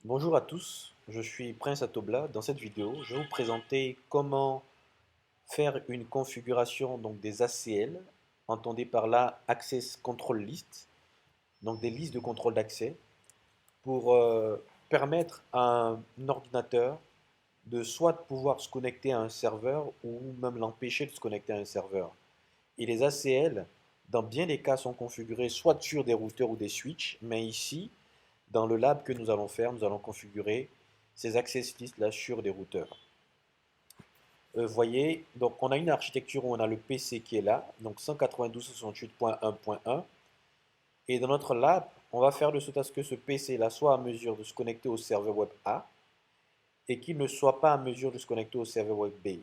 Bonjour à tous, je suis Prince Atobla. Dans cette vidéo, je vais vous présenter comment faire une configuration des ACL, entendez par là Access Control List, donc des listes de contrôle d'accès, pour permettre à un ordinateur de soit pouvoir se connecter à un serveur ou même l'empêcher de se connecter à un serveur. Et les ACL, dans bien des cas, sont configurés soit sur des routeurs ou des switches, mais ici, dans le lab que nous allons faire, nous allons configurer ces access lists là sur des routeurs. Voyez, donc on a une architecture où on a le PC qui est là, donc 192.168.1.1. Et dans notre lab, on va faire de sorte à ce que ce PC là soit à mesure de se connecter au serveur web A et qu'il ne soit pas à mesure de se connecter au serveur web B.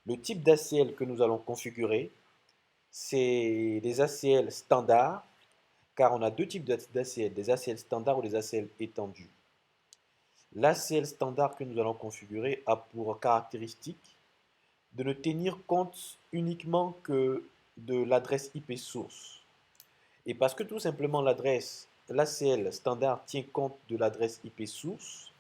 Le type d'ACL que nous allons configurer, c'est des ACL standards, car on a deux types d'ACL, des ACL standards ou des ACL étendus. L'ACL standard que nous allons configurer a pour caractéristique de ne tenir compte uniquement que de l'adresse IP source. Et parce que tout simplement l'ACL standard tient compte de l'adresse IP source,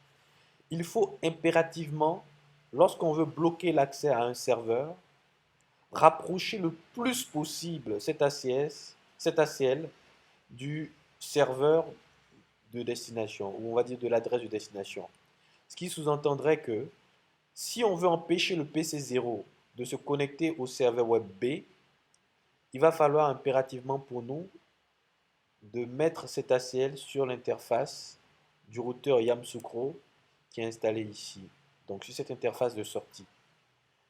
il faut impérativement, lorsqu'on veut bloquer l'accès à un serveur, rapprocher le plus possible cet ACL du serveur de destination, ou on va dire de l'adresse de destination. Ce qui sous-entendrait que si on veut empêcher le PC0 de se connecter au serveur web B, il va falloir impérativement pour nous de mettre cet ACL sur l'interface du routeur Yamsukro qui est installé ici, donc sur cette interface de sortie.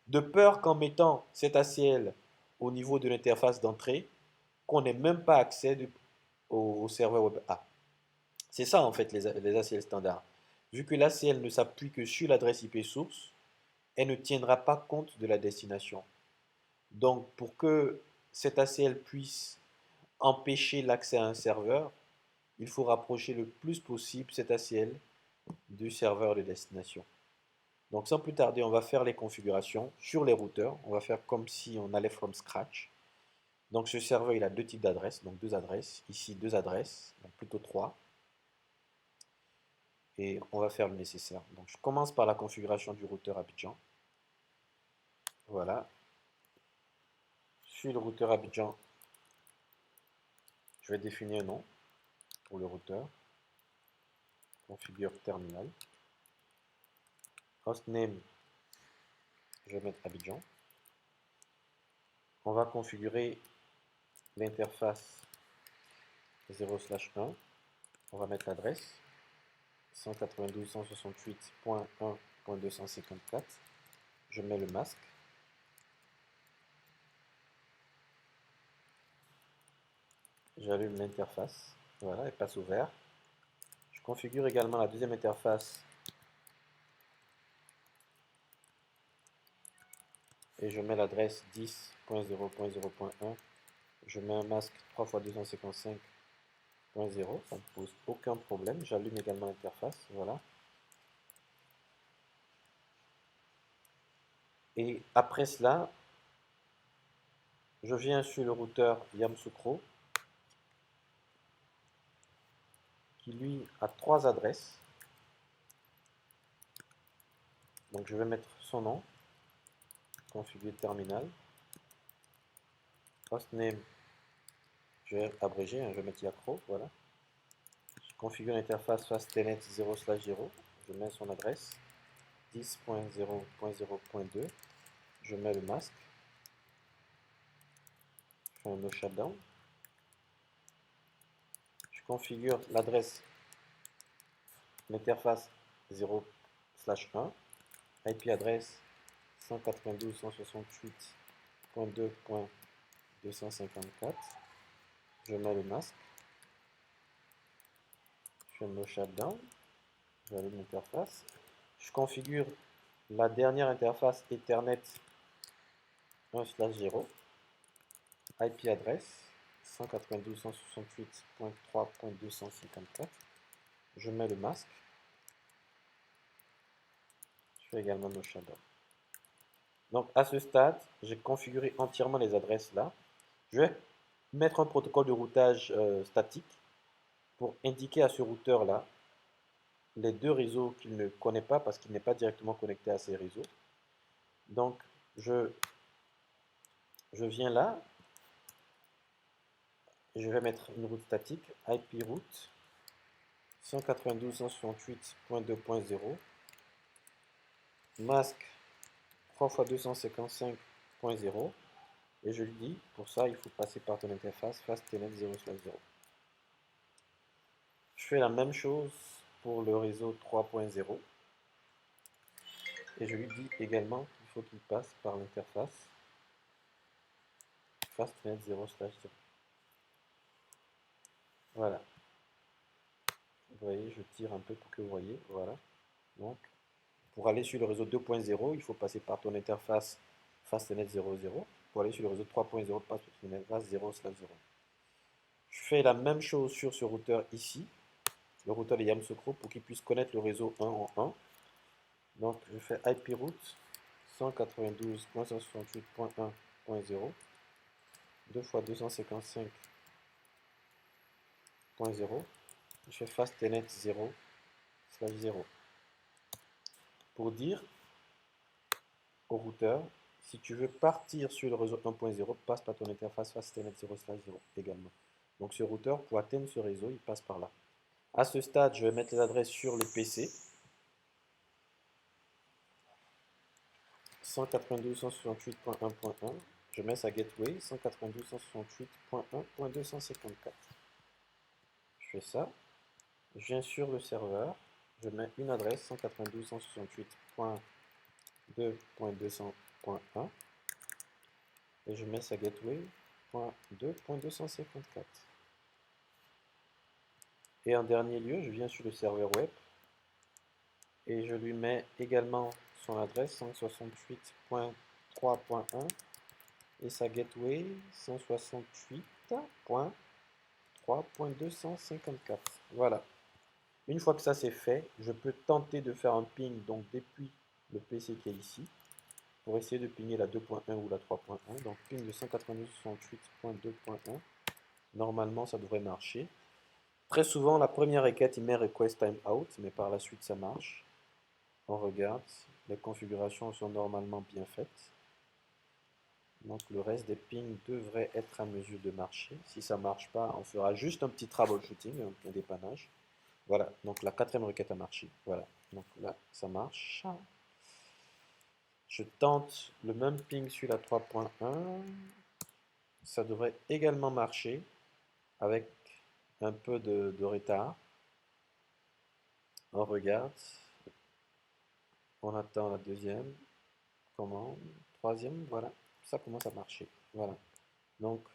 De peur qu'en mettant cet ACL au niveau de l'interface d'entrée, qu'on n'ait même pas accès au serveur web A. C'est ça en fait les ACL standards. Vu que l'ACL ne s'appuie que sur l'adresse IP source, elle ne tiendra pas compte de la destination. Donc, pour que cet ACL puisse empêcher l'accès à un serveur, il faut rapprocher le plus possible cet ACL du serveur de destination. Donc, sans plus tarder, on va faire les configurations sur les routeurs. On va faire comme si on allait from scratch. Donc, ce serveur, il a deux types d'adresses, donc deux adresses. Ici, deux adresses, donc plutôt trois. Et on va faire le nécessaire. Donc, je commence par la configuration du routeur Abidjan. Voilà. Sur le routeur Abidjan, je vais définir un nom pour le routeur. Configure terminal. Hostname, je vais mettre Abidjan. On va configurer l'interface 0/1. On va mettre l'adresse 192.168.1.254. Je mets le masque. J'allume l'interface. Voilà, elle passe au vert. Je configure également la deuxième interface et je mets l'adresse 10.0.0.1. Je mets un masque 3 x 255.0. Ça ne pose aucun problème. J'allume également l'interface. Voilà. Et après cela, je viens sur le routeur Yamsukro qui lui a trois adresses. Donc je vais mettre son nom, configurer terminal, hostname, je vais abréger, je vais mettre Yacro, voilà. Je configure l'interface fasttelnet 0/0, je mets son adresse 10.0.0.2, je mets le masque, je fais un no shutdown, je configure l'adresse, l'interface 0/1, IP adresse 192.168.2.254, je mets le masque, je fais un no shutdown, j'allume l'interface, je configure la dernière interface Ethernet 1/0, IP adresse 192.168.3.254, je mets le masque, je fais également no shutdown. Donc à ce stade, j'ai configuré entièrement les adresses là. Je vais mettre un protocole de routage statique pour indiquer à ce routeur là les deux réseaux qu'il ne connaît pas parce qu'il n'est pas directement connecté à ces réseaux. Donc, je viens là, et je vais mettre une route statique, IP route 192.168.2.0, masque 3 x 255.0, et je lui dis, pour ça, il faut passer par ton interface fastnet 0/0. Je fais la même chose pour le réseau 3.0, et je lui dis également qu'il faut qu'il passe par l'interface fastnet 0/0. Voilà. Vous voyez, je tire un peu pour que vous voyez. Voilà. Donc, pour aller sur le réseau 2.0, il faut passer par ton interface fastnet 0/0. Pour aller sur le réseau 3.0, passe par ton interface 0/0. Je fais la même chose sur ce routeur ici, le routeur de Yamsokro, pour qu'il puisse connaître le réseau 1 en 1. Donc, je fais IP route 192.168.1.0, 2 x 255.0. Je fais fastnet 0/0. Pour dire au routeur, si tu veux partir sur le réseau 1.0, passe par ton interface fastnet 0/0 également. Donc ce routeur, pour atteindre ce réseau, il passe par là. À ce stade, je vais mettre les adresses sur le PC. 192.168.1.1. Je mets sa gateway 192.168.1.254. Je fais ça. Je viens sur le serveur. Je mets une adresse 192.168.2.200.1 et je mets sa gateway 2.254. Et en dernier lieu, je viens sur le serveur web et je lui mets également son adresse 168.3.1 et sa gateway 168.3.254. Voilà. Une fois que ça c'est fait, je peux tenter de faire un ping donc depuis le PC qui est ici pour essayer de pinguer la 2.1 ou la 3.1. Donc ping de 192.168.2.1. Normalement ça devrait marcher. Très souvent la première requête il met request timeout, mais par la suite ça marche. On regarde, les configurations sont normalement bien faites. Donc le reste des pings devrait être à mesure de marcher. Si ça ne marche pas, on fera juste un petit troubleshooting, un dépannage. Voilà, donc la quatrième requête a marché. Voilà, donc là ça marche. Je tente le même ping sur la 3.1. Ça devrait également marcher avec un peu de retard. On regarde. On attend la deuxième commande. Troisième, voilà. Ça commence à marcher. Voilà. Donc,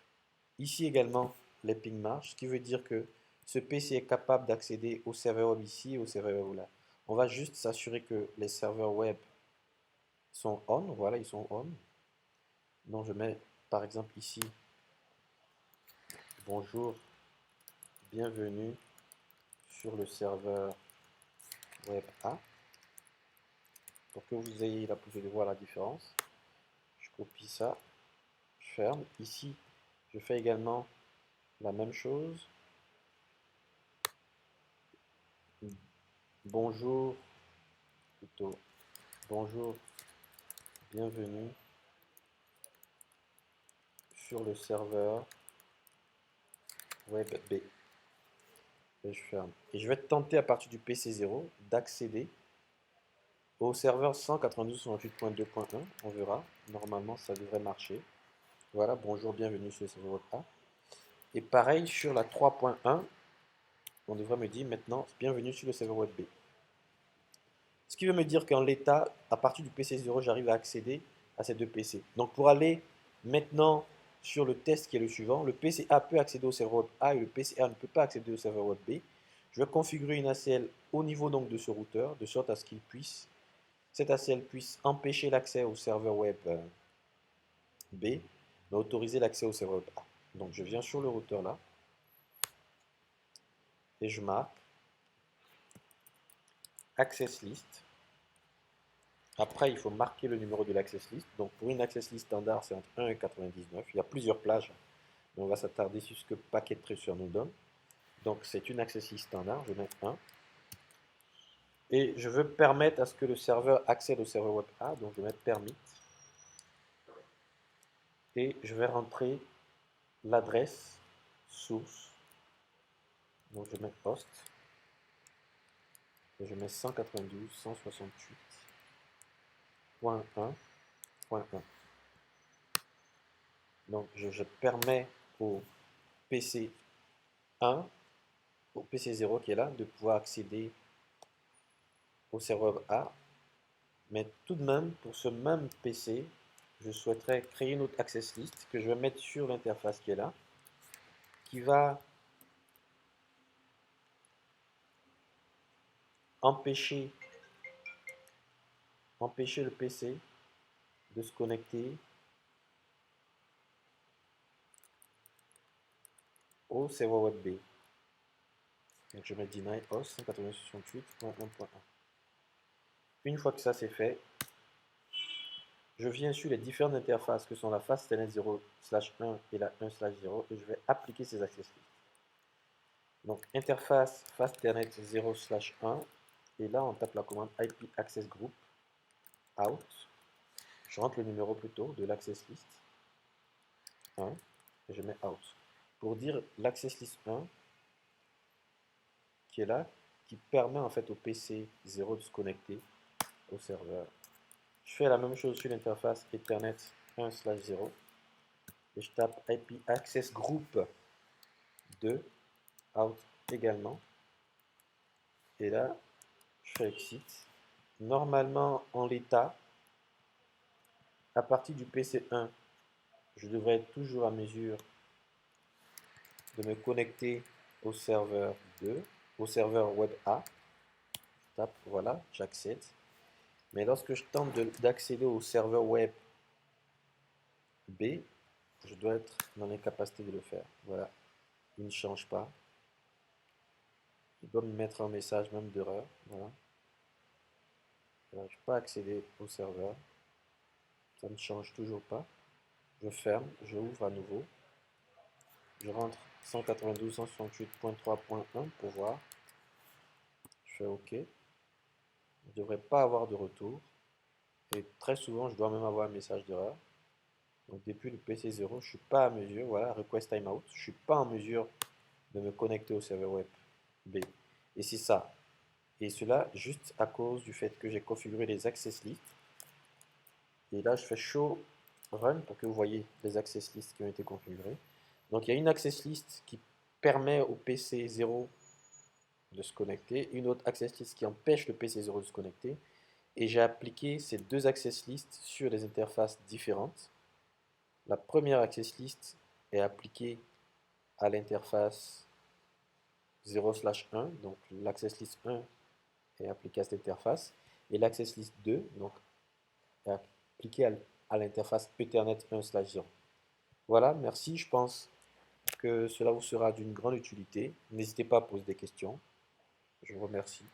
ici également, les pings marchent, ce qui veut dire que ce PC est capable d'accéder au serveur web ici et au serveur web là. On va juste s'assurer que les serveurs web sont on. Voilà, ils sont on. Donc, je mets par exemple ici, bonjour, bienvenue sur le serveur web A. Pour que vous ayez la possibilité de voir la différence. Je copie ça, je ferme. Ici, je fais également la même chose. Bonjour, plutôt, bonjour, bienvenue sur le serveur web B. Et je ferme. Et je vais tenter à partir du PC 0 d'accéder au serveur 192.168.2.1. On verra. Normalement, ça devrait marcher. Voilà, bonjour, bienvenue sur le serveur web A. Et pareil sur la 3.1, on devrait me dire maintenant bienvenue sur le serveur web B. Ce qui veut me dire qu'en l'état, à partir du PC 0, j'arrive à accéder à ces deux PC. Donc pour aller maintenant sur le test qui est le suivant, le PC A peut accéder au serveur web A et le PC A ne peut pas accéder au serveur web B. Je vais configurer une ACL au niveau donc de ce routeur, de sorte à ce qu'il puisse, cette ACL puisse empêcher l'accès au serveur web B, mais autoriser l'accès au serveur web A. Donc je viens sur le routeur là, et je marque Access List. Après, il faut marquer le numéro de l'access list. Donc, pour une access list standard, c'est entre 1 et 99. Il y a plusieurs plages, mais on va s'attarder sur ce que Packet Tracer nous donne. Donc, c'est une access list standard. Je mets 1. Et je veux permettre à ce que le serveur accède au serveur web A, donc je vais mettre permit. Et je vais rentrer l'adresse source. Donc je mets host. Et je mets 192.168.1.1. Donc je permets au PC 1, au PC 0 qui est là, de pouvoir accéder au serveur A. Mais tout de même, pour ce même PC, je souhaiterais créer une autre access list que je vais mettre sur l'interface qui est là, qui va empêcher le PC de se connecter au serveur web B. Donc je mets deny host 192.168.1.1. Une fois que ça c'est fait, je viens sur les différentes interfaces que sont la fastnet 0/1 et la 1/0 et je vais appliquer ces access lists. Donc interface fastnet 0/1 et là on tape la commande IP access group out. Je rentre le numéro plutôt de l'access list 1 et je mets out. Pour dire l'access list 1 qui est là, qui permet en fait au PC 0 de se connecter au serveur. Je fais la même chose sur l'interface Ethernet 1/0 et je tape IP access group 2 out également. Et là, je fais exit. Normalement, en l'état, à partir du PC 1, je devrais être toujours à mesure de me connecter au serveur 2, au serveur web A. Je tape, voilà, j'accède. Mais lorsque je tente d'accéder au serveur web B, je dois être dans l'incapacité de le faire. Voilà, il ne change pas. Il doit me mettre un message même d'erreur. Voilà. Je n'arrive pas à accéder au serveur. Ça ne change toujours pas. Je ferme, je ouvre à nouveau. Je rentre 192.168.3.1 pour voir. Je fais OK. Je ne devrais pas avoir de retour. Et très souvent, je dois même avoir un message d'erreur. Donc depuis le PC 0, je ne suis pas à mesure. Voilà, request timeout. Je ne suis pas en mesure de me connecter au serveur web B. Et c'est ça. Et cela juste à cause du fait que j'ai configuré les access lists. Et là, je fais show run pour que vous voyez les access lists qui ont été configurés. Donc, il y a une access list qui permet au PC 0 de se connecter, une autre access list qui empêche le PC 0 de se connecter. Et j'ai appliqué ces deux access lists sur des interfaces différentes. La première access list est appliquée à l'interface 0/1, donc l'access list 1 est appliquée à cette interface, et l'access list 2, donc est appliquée à l'interface Ethernet 1/0. Voilà, merci, je pense que cela vous sera d'une grande utilité. N'hésitez pas à poser des questions. Je vous remercie.